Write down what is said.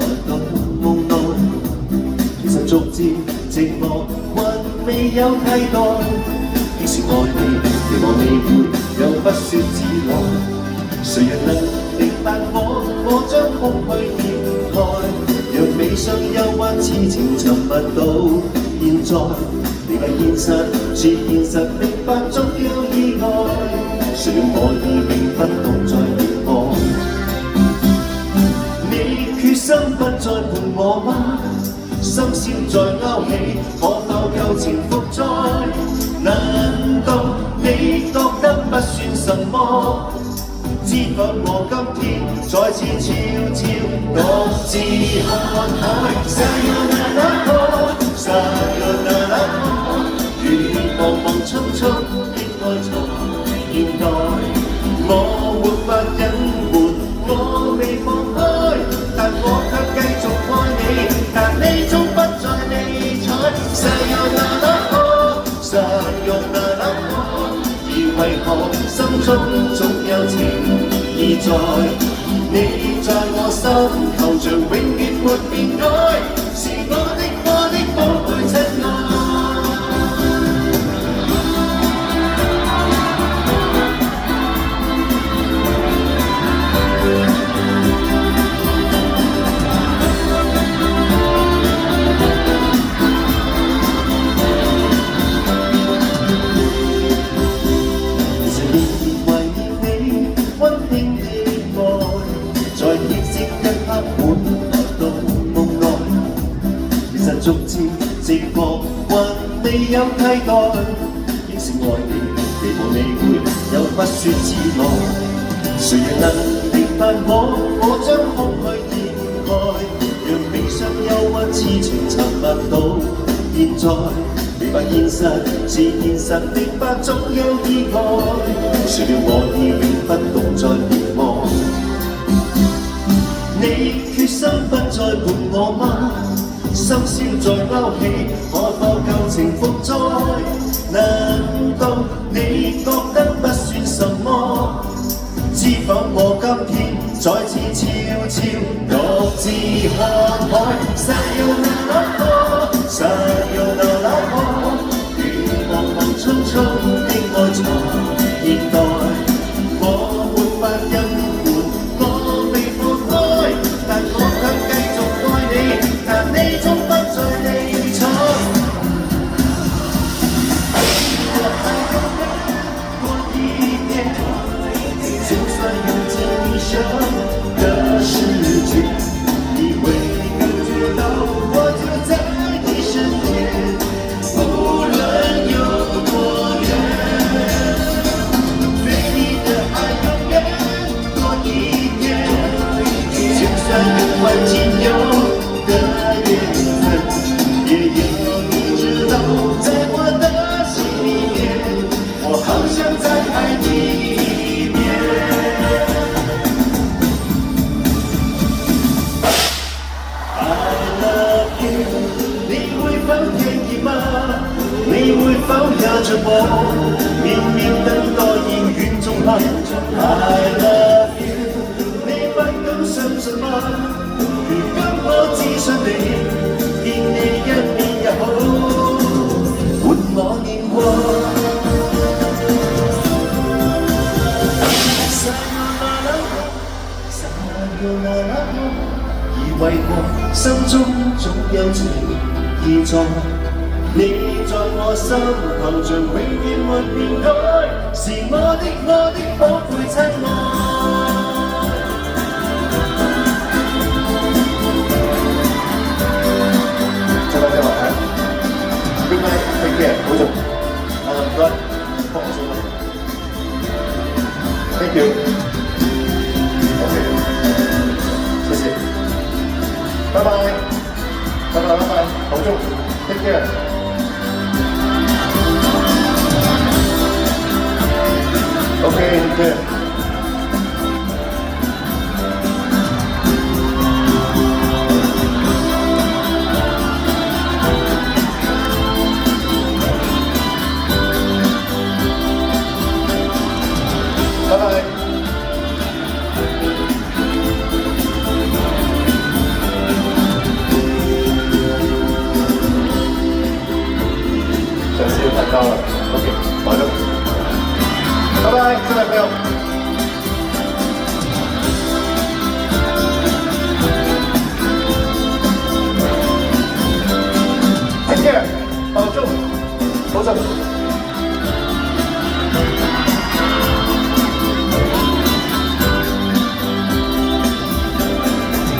來到夢內，其實逐漸寂寞還未有替代。既是愛你，期望你會有不說自來。誰人能明白我將空虛掩蓋，讓悲傷憂鬱痴情沉默到現在。離別現實，是現實明白總有意外。誰料我已永不懂再凝望。你決心不再伴我嗎？深宵再勾起，可否舊情復再？難道你覺得不算什麼？知否我今天再次悄悄獨自看海。Sayonara， Sayonara， 如茫茫匆匆的愛從現代，我沒法隱瞞，我未放開，但我卻繼續愛你，但你終不再理睬。Sayonara， Sayonara， 而為何心中總有情意在？你在我心頭像永遠沒變改，是我的寶貝親愛。逐漸寂寞還未有替代，應是愛你，期望你會有不說自來。誰人能明白我將空虛掩蓋，讓悲傷憂鬱痴情沉默到現在。明白現實是現實，明白總有意外。誰料我已永不懂再凝望。你決心不再伴我嗎？深宵再勾起，可否舊情復再？難道你覺得不算什麼？知否我今天再次悄悄獨自看海。Sayonara， Sayonara， 如茫茫匆匆的愛從現代，我沒法隱瞞，我未放開，但我卻繼續愛你，但你終不再理睬。過一天，就算用盡你想的世界，你會感覺到我就在你身邊，無論有多遠。對你的愛永遠多一點，就算有萬金油的緣分，也有你知道，在我的心裡面，我好想再愛你一遍。I love you， 你會否聽見嗎？你會否也像我，綿綿等待遙遠中來。I love you， 你不敢相信嗎？如今我只想你，見你一面也好，換我念過。Sayonara， 而為何心中總有情意在？你在我心頭像永遠沒變改，是我的寶貝親愛。Take care， 保重。唔該，幫我數。Thank you。OK， 謝謝。拜拜，保重。Take care。OK， take care。